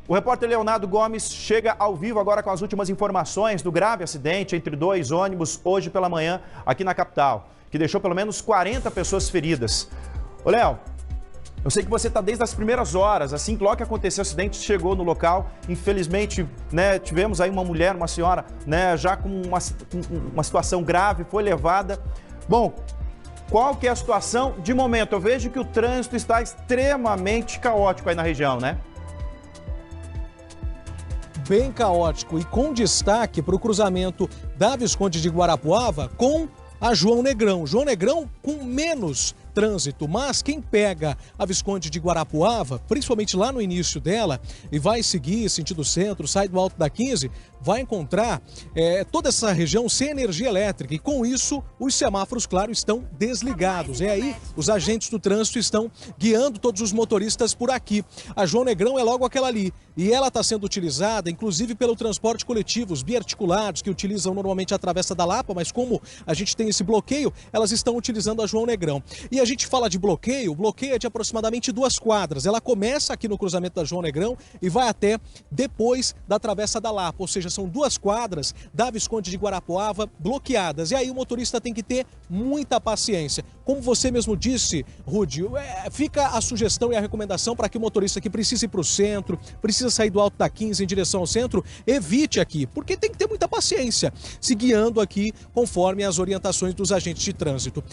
O repórter Leonardo Gomes chega ao vivo agora com as últimas informações do grave acidente entre dois ônibus hoje pela manhã aqui na capital, que deixou pelo menos 40 pessoas feridas. Ô Léo, eu sei que você está desde as primeiras horas, assim que logo que aconteceu o acidente, chegou no local. Infelizmente, né, tivemos aí uma mulher, uma senhora, né, já com uma situação grave, foi levada. Bom, qual que é a situação de momento? Eu vejo que o trânsito está extremamente caótico aí na região, né? Bem caótico e com destaque para o cruzamento da Visconde de Guarapuava com a João Negrão. João Negrão com menos trânsito, mas quem pega a Visconde de Guarapuava, principalmente lá no início dela, e vai seguir sentido centro, sai do Alto da 15, vai encontrar toda essa região sem energia elétrica e com isso os semáforos, claro, estão desligados. E aí os agentes do trânsito estão guiando todos os motoristas por aqui. A João Negrão é logo aquela ali e ela está sendo utilizada inclusive pelo transporte coletivo, os biarticulados que utilizam normalmente a Travessa da Lapa, mas como a gente tem esse bloqueio, elas estão utilizando a João Negrão. E a gente fala de bloqueio, o bloqueio é de aproximadamente 2 quadras. Ela começa aqui no cruzamento da João Negrão e vai até depois da Travessa da Lapa, ou seja, são 2 quadras da Visconde de Guarapuava bloqueadas. E aí o motorista tem que ter muita paciência. Como você mesmo disse, Rudy, fica a sugestão e a recomendação para que o motorista que precisa ir para o centro, precisa sair do Alto da 15 em direção ao centro, evite aqui, porque tem que ter muita paciência, se guiando aqui conforme as orientações dos agentes de trânsito.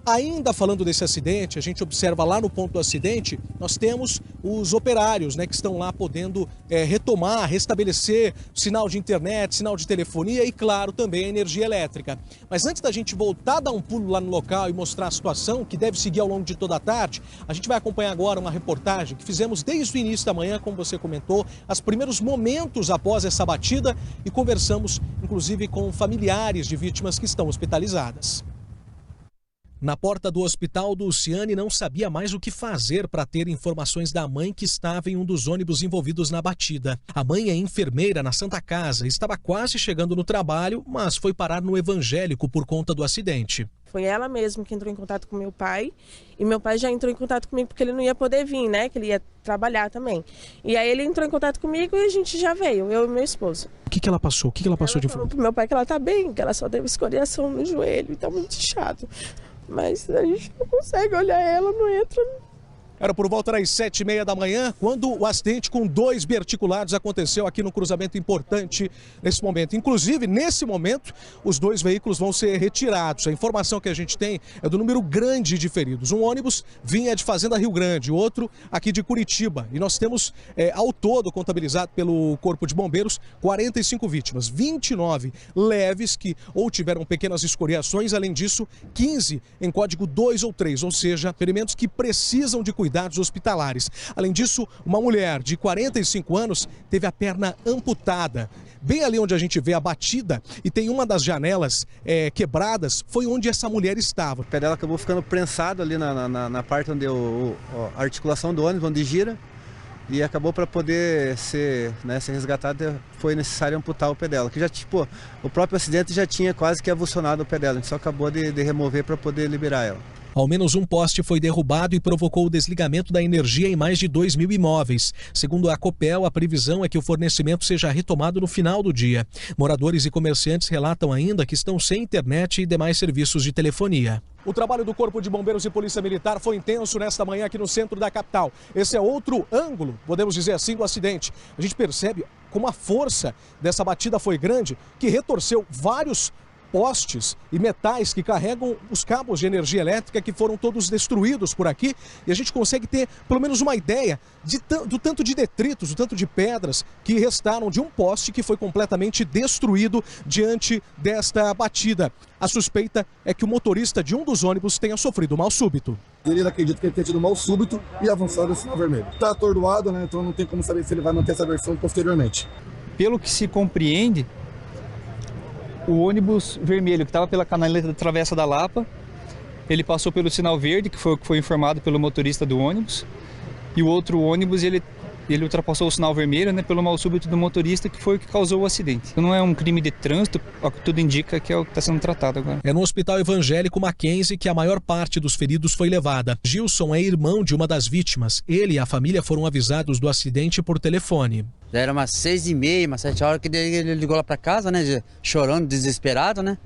Ainda falando desse acidente, a gente observa lá no ponto do acidente, nós temos os operários, né, que estão lá podendo retomar, restabelecer sinal de internet, sinal de telefonia e, claro, também a energia elétrica. Mas antes da gente voltar a dar um pulo lá no local e mostrar a situação, que deve seguir ao longo de toda a tarde, a gente vai acompanhar agora uma reportagem que fizemos desde o início da manhã, como você comentou, os primeiros momentos após essa batida e conversamos, inclusive, com familiares de vítimas que estão hospitalizadas. Na porta do hospital, Dulciane não sabia mais o que fazer para ter informações da mãe que estava em um dos ônibus envolvidos na batida. A mãe é enfermeira na Santa Casa, estava quase chegando no trabalho, mas foi parar no evangélico por conta do acidente. Foi ela mesma que entrou em contato com meu pai e meu pai já entrou em contato comigo porque ele não ia poder vir, né? Que ele ia trabalhar também. E aí ele entrou em contato comigo e a gente já veio, eu e meu esposo. O que ela passou? O que ela passou de informação? Ela falou pro meu pai que ela tá bem, que ela só teve escoriação no joelho e tá muito chato. Mas a gente não consegue olhar ela, não entra. Era por volta das 7h30 da manhã, quando o acidente com 2 biarticulados aconteceu aqui no cruzamento importante nesse momento. Inclusive, nesse momento, os 2 veículos vão ser retirados. A informação que a gente tem é do número grande de feridos. Um ônibus vinha de Fazenda Rio Grande, o outro aqui de Curitiba. E nós temos, ao todo, contabilizado pelo Corpo de Bombeiros, 45 vítimas. 29 leves que ou tiveram pequenas escoriações, além disso, 15 em código 2 ou 3, ou seja, ferimentos que precisam de cuidados hospitalares. Além disso, uma mulher de 45 anos teve a perna amputada. Bem ali onde a gente vê a batida e tem uma das janelas quebradas, foi onde essa mulher estava. O pé dela acabou ficando prensado ali na parte onde a articulação do ônibus, onde gira, e acabou para poder ser resgatada, foi necessário amputar o pé dela. Que já, o próprio acidente já tinha quase que avulsionado o pé dela, a gente só acabou de remover para poder liberar ela. Ao menos um poste foi derrubado e provocou o desligamento da energia em mais de 2.000 imóveis. Segundo a Copel, a previsão é que o fornecimento seja retomado no final do dia. Moradores e comerciantes relatam ainda que estão sem internet e demais serviços de telefonia. O trabalho do Corpo de Bombeiros e Polícia Militar foi intenso nesta manhã aqui no centro da capital. Esse é outro ângulo, podemos dizer assim, do acidente. A gente percebe como a força dessa batida foi grande, que retorceu vários postes e metais que carregam os cabos de energia elétrica que foram todos destruídos por aqui, e a gente consegue ter pelo menos uma ideia do tanto de detritos, do tanto de pedras que restaram de um poste que foi completamente destruído diante desta batida. A suspeita é que o motorista de um dos ônibus tenha sofrido mal súbito. Ele acredita que ele tenha tido mal súbito e avançado no sinal vermelho. Está atordoado, né? Então não tem como saber se ele vai manter essa versão posteriormente. Pelo que se compreende, o ônibus vermelho que estava pela canaleta da Travessa da Lapa, ele passou pelo sinal verde, que foi o que foi informado pelo motorista do ônibus, e o outro ônibus ele Ele ultrapassou o sinal vermelho, né, pelo mal súbito do motorista, que foi o que causou o acidente. Não é um crime de trânsito, o que tudo indica que é o que está sendo tratado agora. É no Hospital Evangélico Mackenzie que a maior parte dos feridos foi levada. Gilson é irmão de uma das vítimas. Ele e a família foram avisados do acidente por telefone. Já era umas 6h30, umas 7 horas que ele ligou lá para casa, né, chorando, desesperado, né.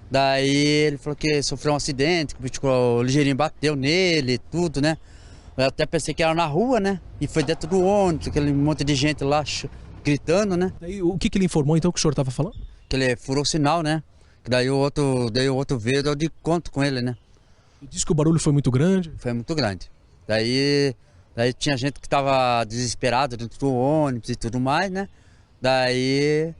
Daí ele falou que sofreu um acidente, que o ligeirinho bateu nele, tudo, né. Eu até pensei que era na rua, né? E foi dentro do ônibus, aquele monte de gente lá gritando, né? E o que ele informou então que o senhor estava falando? Que ele furou o sinal, né? Que daí o outro veio, deu de conta com ele, né? E disse que o barulho foi muito grande? Foi muito grande. Daí tinha gente que estava desesperada dentro do ônibus e tudo mais, né? Daí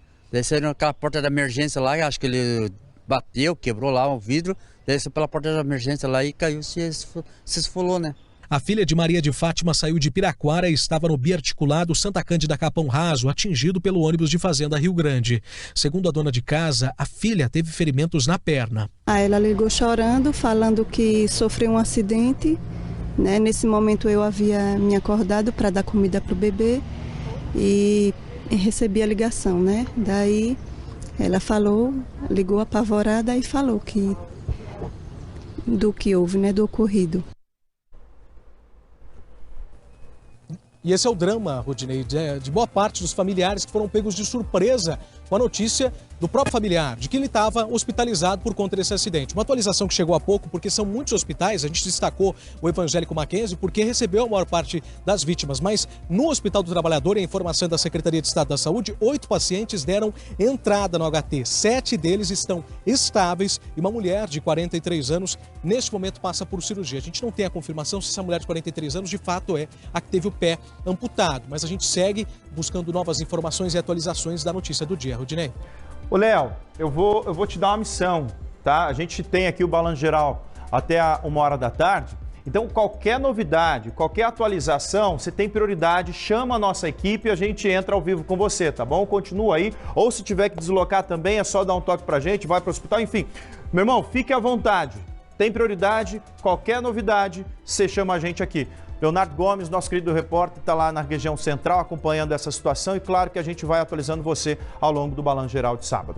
saíram naquela porta da emergência lá, acho que ele bateu, quebrou lá o vidro, desceu pela porta da emergência lá e caiu, se esfolou, né? A filha de Maria de Fátima saiu de Piraquara e estava no biarticulado Santa Cândida Capão Raso, atingido pelo ônibus de Fazenda Rio Grande. Segundo a dona de casa, a filha teve ferimentos na perna. Ela ligou chorando, falando que sofreu um acidente, né? Nesse momento eu havia me acordado para dar comida para o bebê e recebi a ligação, né? Daí ela ligou apavorada e falou do que houve, né? Do ocorrido. E esse é o drama, Rodinei, de boa parte dos familiares que foram pegos de surpresa com a notícia do próprio familiar, de que ele estava hospitalizado por conta desse acidente. Uma atualização que chegou há pouco, porque são muitos hospitais, a gente destacou o Evangélico Mackenzie, porque recebeu a maior parte das vítimas, mas no Hospital do Trabalhador, a informação da Secretaria de Estado da Saúde, 8 pacientes deram entrada no HT, 7 deles estão estáveis e uma mulher de 43 anos, neste momento, passa por cirurgia. A gente não tem a confirmação se essa mulher de 43 anos, de fato, é a que teve o pé amputado, mas a gente segue buscando novas informações e atualizações da notícia do dia. Rodinei. Ô, Léo, eu vou te dar uma missão, tá? A gente tem aqui o Balanço Geral até 1h da tarde, então qualquer novidade, qualquer atualização, você tem prioridade, chama a nossa equipe e a gente entra ao vivo com você, tá bom? Continua aí, ou se tiver que deslocar também, é só dar um toque pra gente, vai pro hospital, enfim. Meu irmão, fique à vontade, tem prioridade, qualquer novidade, você chama a gente aqui. Leonardo Gomes, nosso querido repórter, está lá na região central acompanhando essa situação e claro que a gente vai atualizando você ao longo do Balanço Geral de sábado.